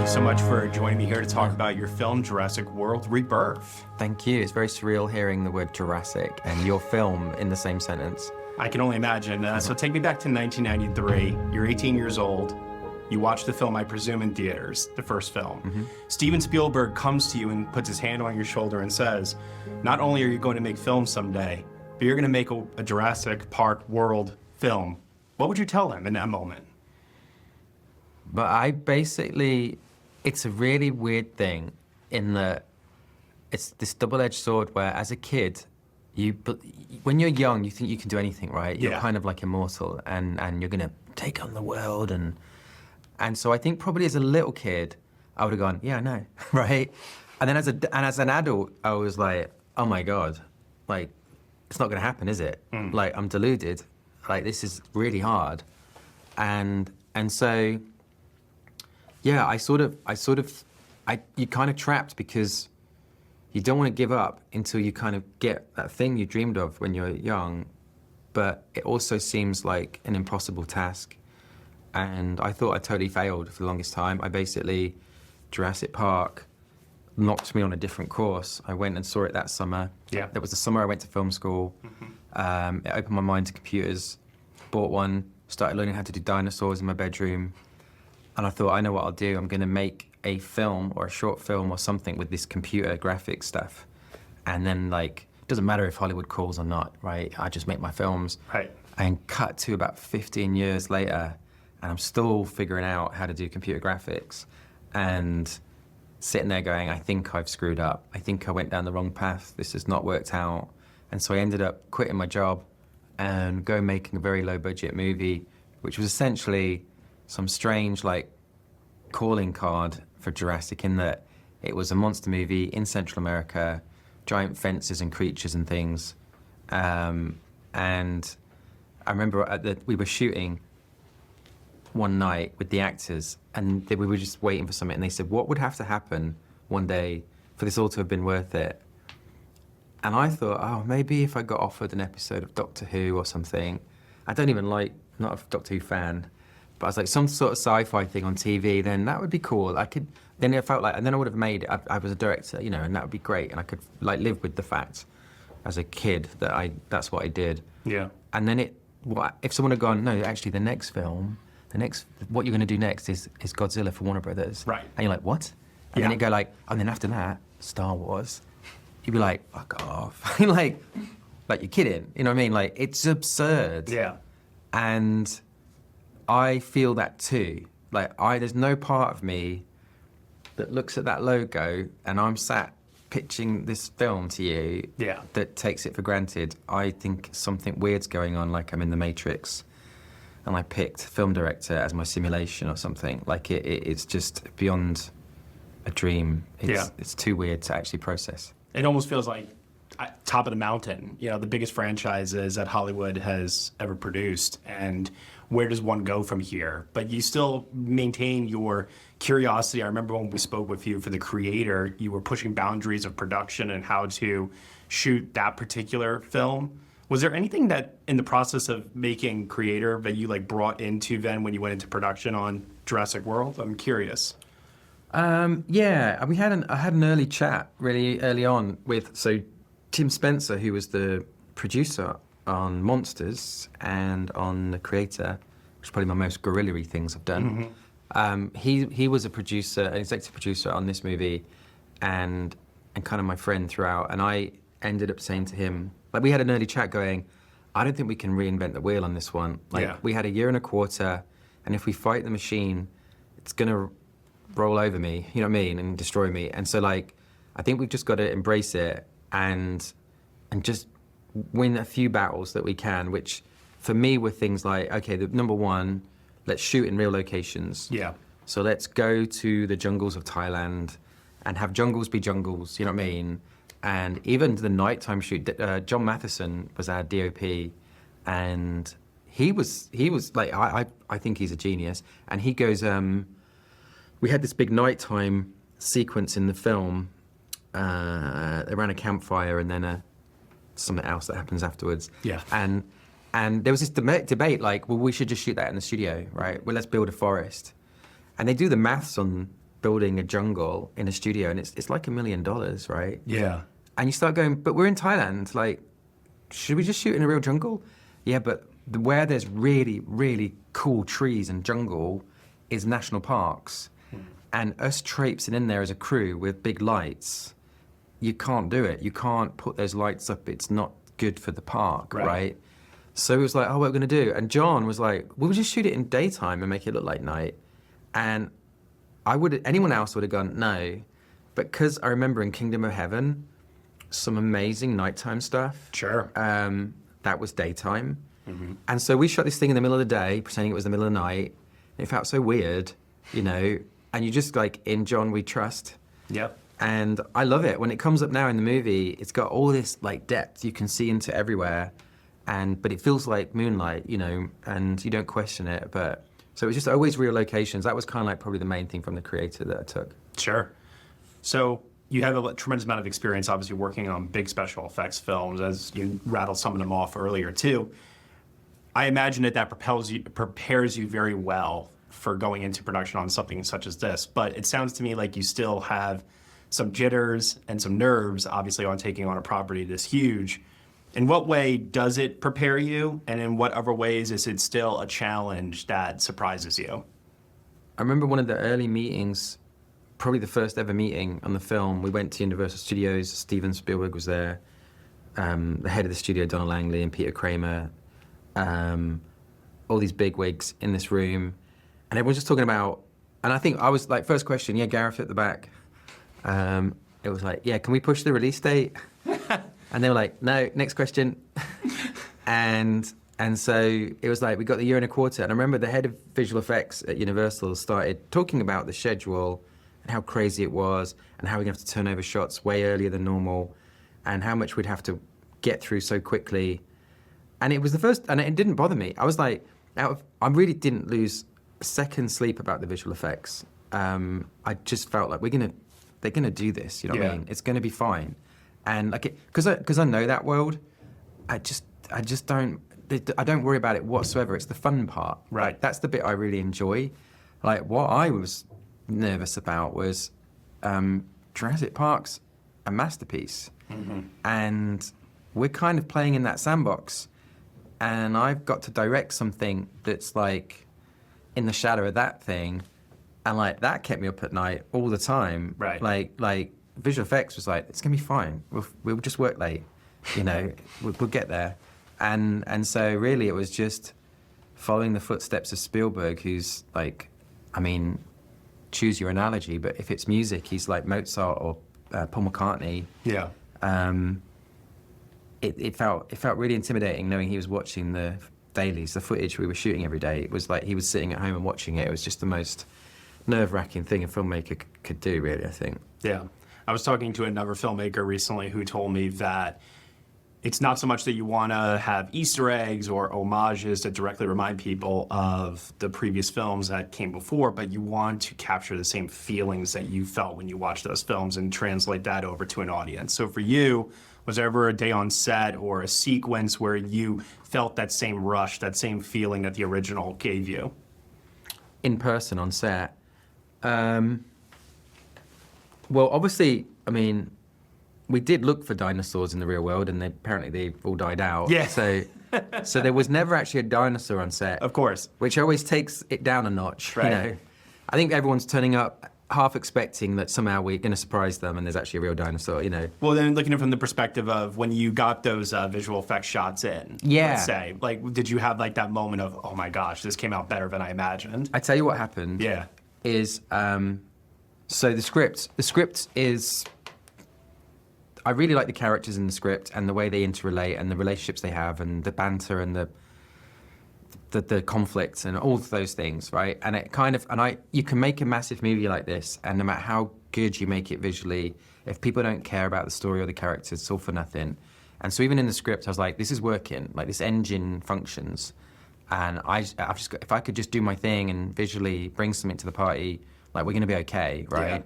so much for joining me here to talk about your film, Jurassic World Rebirth. Thank you. It's very surreal hearing the word Jurassic and your film in the same sentence. I can only imagine. So take me back to 1993. You're 18 years old. You watch the film, I presume, in theaters, the first film. Steven Spielberg comes to you and puts his hand on your shoulder and says, not only are you going to make films someday, but you're going to make a Jurassic Park World film. What would you tell him in that moment? But I basically, it's a really weird thing in that it's this double-edged sword where as a kid, when you're young, you think you can do anything, right? You're kind of like immortal and you're gonna take on the world and so I think probably as a little kid, I would have gone, yeah, I know, right? And then as an adult, I was like, oh my God, like, it's not gonna happen, is it? Like, I'm deluded. Like, this is really hard. And so, yeah, you're kind of trapped because you don't want to give up until you kind of get that thing you dreamed of when you're young, but it also seems like an impossible task. And I thought I totally failed for the longest time. Jurassic Park knocked me on a different course. I went and saw it that summer. Yeah. That was the summer I went to film school. It opened my mind to computers, bought one, started learning how to do dinosaurs in my bedroom. And I thought, I know what I'll do. I'm gonna make a film or a short film or something with this computer graphics stuff. And then like, it doesn't matter if Hollywood calls or not, right? I just make my films. Right. And cut to about 15 years later, and I'm still figuring out how to do computer graphics. And sitting there going, I think I've screwed up. I think I went down the wrong path. This has not worked out. And so I ended up quitting my job and making a very low budget movie, which was essentially some strange like calling card for Jurassic in that it was a monster movie in Central America, giant fences and creatures and things. And I remember we were shooting one night with the actors and we were just waiting for something and they said, what would have to happen one day for this all to have been worth it? And I thought, oh, maybe if I got offered an episode of Doctor Who or something. I don't even not a Doctor Who fan, but I was like, some sort of sci-fi thing on TV, then that would be cool. Then it felt like, and then I would have made it. I was a director, you know, and that would be great. And I could like live with the fact as a kid that that's what I did. Yeah. And then if someone had gone, no, actually the next film, what you're gonna do next is Godzilla for Warner Brothers. Right. And you're like, what? And then it'd go like, and then after that, Star Wars. You'd be like, fuck off. like you're kidding, you know what I mean? Like, it's absurd. Yeah. And I feel that too. Like, there's no part of me that looks at that logo and I'm sat pitching this film to you that takes it for granted. I think something weird's going on, like I'm in the Matrix and I picked film director as my simulation or something. Like, it's just beyond a dream. It's too weird to actually process. It almost feels like top of the mountain, you know, the biggest franchises that Hollywood has ever produced, and where does one go from here? But you still maintain your curiosity. I remember when we spoke with you for The Creator, you were pushing boundaries of production and how to shoot that particular film. Was there anything that in the process of making Creator that you like brought into then when you went into production on Jurassic World? I'm curious. Yeah, I had an early chat really early on with Tim Spencer, who was the producer on Monsters and on The Creator, which is probably my most guerrilla-y things I've done. He was a producer, an executive producer on this movie, and kind of my friend throughout. And I ended up saying to him, like, we had an early chat going, I don't think we can reinvent the wheel on this one. Like, we had a year and a quarter, and if we fight the machine, it's gonna roll over me, you know what I mean, and destroy me. And so, like, I think we've just got to embrace it and just win a few battles that we can, which for me were things like, okay, the number one, let's shoot in real locations. Yeah. So let's go to the jungles of Thailand and have jungles be jungles, you know what I mean? And even the nighttime shoot, John Matheson was our DOP, and he was like, I think he's a genius. And he goes, we had this big nighttime sequence in the film around a campfire and then something else that happens afterwards. Yeah. And there was this debate like, well, we should just shoot that in the studio, right? Well, let's build a forest. And they do the maths on building a jungle in a studio, and it's like $1 million, right? Yeah. And you start going, but we're in Thailand. Like, should we just shoot in a real jungle? Yeah, but where there's really, really cool trees and jungle is national parks. And us traipsing in there as a crew with big lights, you can't do it. You can't put those lights up. It's not good for the park, right? So it was like, oh, what are we going to do? And John was like, we'll just shoot it in daytime and make it look like night. And anyone else would have gone, no. But because I remember in Kingdom of Heaven, some amazing nighttime stuff. Sure. That was daytime. And so we shot this thing in the middle of the day, pretending it was the middle of the night. It felt so weird, you know, and you just like, in John we trust. Yep. And I love it. When it comes up now in the movie, it's got all this like depth. You can see into everywhere. But it feels like moonlight, you know, and you don't question it. But so it was just always real locations. That was kind of like probably the main thing from the creator that I took. Sure. So you have a tremendous amount of experience, obviously, working on big special effects films, as you rattled some of them off earlier, too. I imagine that prepares you very well for going into production on something such as this. But it sounds to me like you still have some jitters and some nerves, obviously, on taking on a property this huge. In what way does it prepare you? And in what other ways is it still a challenge that surprises you? I remember one of the early meetings, probably the first ever meeting on the film. We went to Universal Studios. Steven Spielberg was there. The head of the studio, Donna Langley, and Peter Kramer. All these big wigs in this room. And everyone's just talking about, and I think I was like, first question, yeah, Gareth at the back. It was like, yeah, can we push the release date? And they were like, no, next question. and so it was like, we got the year and a quarter. And I remember the head of visual effects at Universal started talking about the schedule and how crazy it was and how we're going to have to turn over shots way earlier than normal and how much we'd have to get through so quickly. And it was the first, and it didn't bother me. I was like, I really didn't lose a second's sleep about the visual effects. I just felt like they're gonna do this, you know what I mean? It's gonna be fine. And like, because I know that world, I just don't worry about it whatsoever. It's the fun part. Right. Like, that's the bit I really enjoy. Like, what I was nervous about was Jurassic Park's a masterpiece. And we're kind of playing in that sandbox. And I've got to direct something that's like in the shadow of that thing. And like, that kept me up at night all the time. Right. Like visual effects was like, it's gonna be fine. We'll just work late, you know, we'll get there. And so really it was just following the footsteps of Spielberg, who's like, I mean, choose your analogy, but if it's music, he's like Mozart or Paul McCartney. Yeah. It felt really intimidating knowing he was watching the dailies, the footage we were shooting every day. It was like he was sitting at home and watching it. It was just the most nerve-wracking thing a filmmaker could do, really, I think. Yeah. I was talking to another filmmaker recently who told me that it's not so much that you want to have Easter eggs or homages that directly remind people of the previous films that came before, but you want to capture the same feelings that you felt when you watched those films and translate that over to an audience. So for you, was there ever a day on set or a sequence where you felt that same rush, that same feeling that the original gave you? In person on set? Well, obviously, I mean, we did look for dinosaurs in the real world, and apparently they've all died out. Yeah. So there was never actually a dinosaur on set. Of course. Which always takes it down a notch, right. You know. I think everyone's turning up half expecting that somehow we're going to surprise them and there's actually a real dinosaur, you know. Well, then looking at it from the perspective of when you got those visual effects shots in, let's say, like, did you have like that moment of, oh my gosh, this came out better than I imagined? I tell you what happened. Yeah. Is, so the script is, I really like the characters in the script and the way they interrelate and the relationships they have and the banter and the conflicts and all of those things, right? And it kind of, you can make a massive movie like this, and no matter how good you make it visually, if people don't care about the story or the characters, it's all for nothing. And so even in the script, I was like, this is working, like this engine functions. And I've just got, if I could just do my thing and visually bring something to the party, like we're gonna be okay, right? Yeah.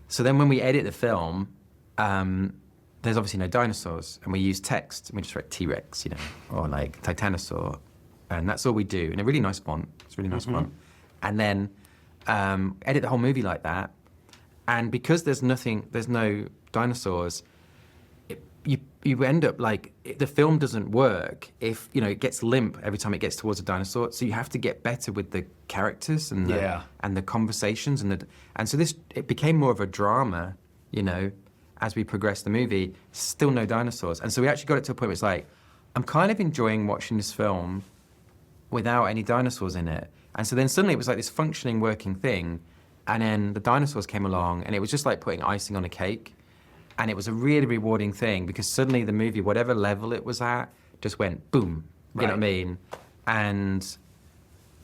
So then when we edit the film, there's obviously no dinosaurs, and we use text, and we just write T-Rex, you know, or like Titanosaur, and that's all we do, in a really nice font. It's a really nice font. And then edit the whole movie like that. And because there's no dinosaurs, you end up like the film doesn't work if it gets limp every time it gets towards a dinosaur. So you have to get better with the characters and the conversations and so it became more of a drama, as we progressed the movie. Still no dinosaurs, and so we actually got it to a point where it's like, I'm kind of enjoying watching this film without any dinosaurs in it. And so then suddenly it was like this functioning, working thing, and then the dinosaurs came along, and it was just like putting icing on a cake. And it was a really rewarding thing because suddenly the movie, whatever level it was at, just went boom. You know what I mean? And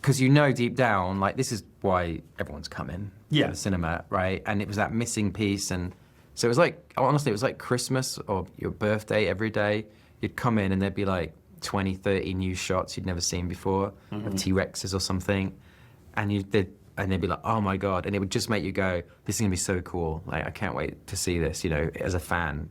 because deep down, like, this is why everyone's coming to the cinema, right? And it was that missing piece. And so it was like, honestly, it was like Christmas or your birthday every day. You'd come in and there'd be like 20, 30 new shots you'd never seen before of T-Rexes or something. And they'd be like, oh my God. And it would just make you go, this is gonna be so cool. Like, I can't wait to see this, as a fan.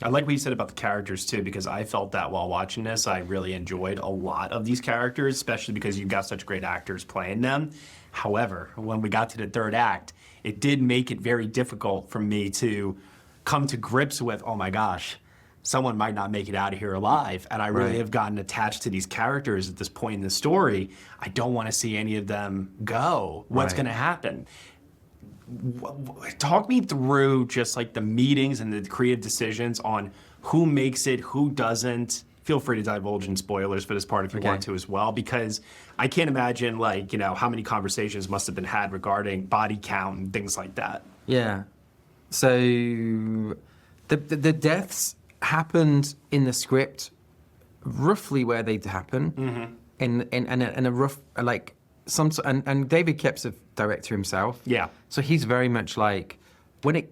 I like what you said about the characters too, because I felt that while watching this. I really enjoyed a lot of these characters, especially because you've got such great actors playing them. However, when we got to the third act, it did make it very difficult for me to come to grips with, oh my gosh, someone might not make it out of here alive. And I really have gotten attached to these characters at this point in the story. I don't want to see any of them go. What's going to happen? Talk me through just like the meetings and the creative decisions on who makes it, who doesn't. Feel free to divulge in spoilers for this part if you want to as well, because I can't imagine how many conversations must have been had regarding body count and things like that. Yeah. So the deaths happened in the script roughly where they'd happen, in a rough, like, and David Koepp's a director himself. Yeah. So he's very much like,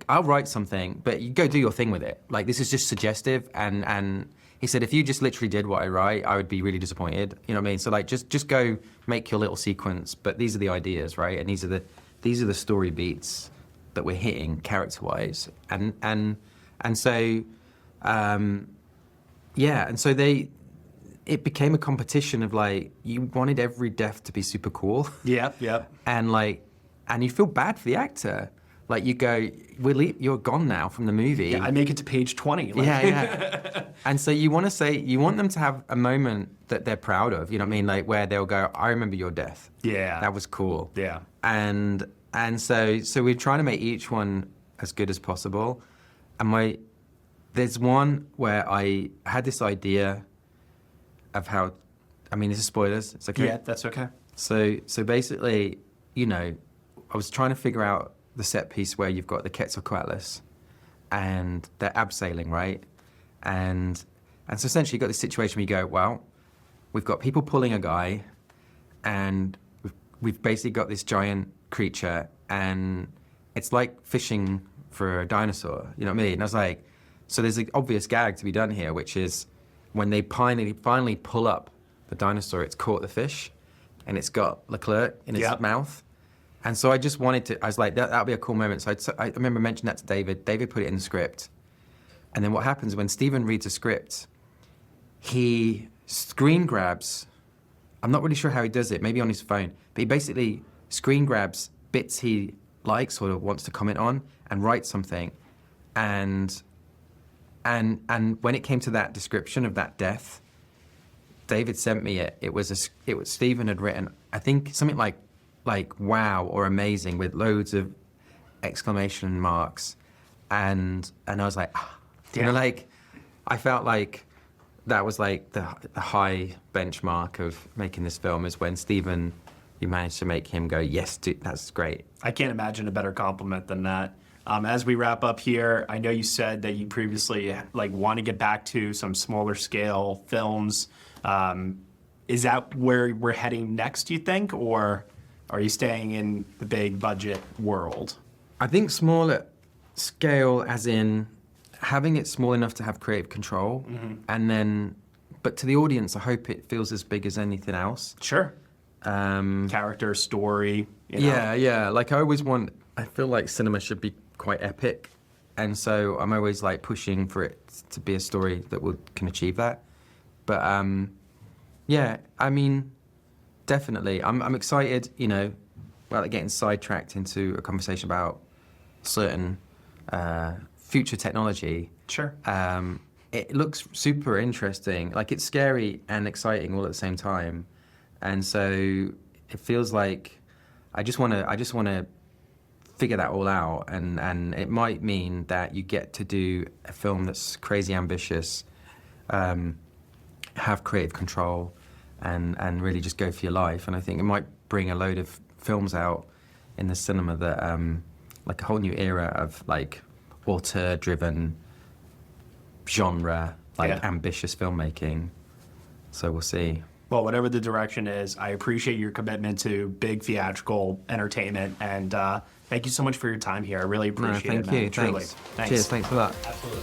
I'll write something, but you go do your thing with it. Like, this is just suggestive, and he said, if you just literally did what I write, I would be really disappointed. You know what I mean? So like, just go make your little sequence, but these are the ideas, right? And these are the story beats that we're hitting character-wise, and so. And so it became a competition of like, you wanted every death to be super cool. Yep. And you feel bad for the actor. Like, you go, you're gone now from the movie. Yeah, I make it to page 20. Yeah. And so you want them to have a moment that they're proud of, you know what I mean? Like, where they'll go, I remember your death. Yeah. That was cool. Yeah. And so we're trying to make each one as good as possible. And there's one where I had this idea of how, this is spoilers, it's okay? Yeah, that's okay. So basically, I was trying to figure out the set piece where you've got the Quetzalcoatlus and they're abseiling, right? And so essentially you've got this situation where you go, well, we've got people pulling a guy and we've basically got this giant creature and it's like fishing for a dinosaur, you know what I mean? And I was like, so there's an obvious gag to be done here, which is when they finally pull up the dinosaur, it's caught the fish, and it's got Leclerc in its mouth. And so I just I was like, that'll be a cool moment. So I remember mentioning that to David. David put it in the script. And then what happens when Stephen reads a script, he screen grabs, I'm not really sure how he does it, maybe on his phone, but he basically screen grabs bits he likes or wants to comment on and writes something. And when it came to that description of that death, David sent me it. It was Stephen had written, I think something like wow or amazing with loads of exclamation marks, and I was like, I felt like that was like the high benchmark of making this film is when Stephen, you managed to make him go, yes, dude, that's great. I can't imagine a better compliment than that. As we wrap up here, I know you said that you previously want to get back to some smaller scale films. Is that where we're heading next, do you think, or are you staying in the big budget world? I think smaller scale as in having it small enough to have creative control, and then, but to the audience, I hope it feels as big as anything else. Sure. Character, story. Yeah. Like I feel like cinema should be quite epic, and so I'm always like pushing for it to be a story that can achieve that. But definitely, I'm excited. without getting sidetracked into a conversation about certain future technology. Sure. It looks super interesting. Like, it's scary and exciting all at the same time, and so it feels like I just want to figure that all out, and it might mean that you get to do a film that's crazy ambitious, have creative control, and really just go for your life. And I think it might bring a load of films out in the cinema that like a whole new era of like auteur-driven genre, like ambitious filmmaking. So we'll see. Well, whatever the direction is, I appreciate your commitment to big theatrical entertainment, and thank you so much for your time here. I really appreciate it, man. Thank you. Truly. Thanks. Cheers. Thanks for that. Absolutely.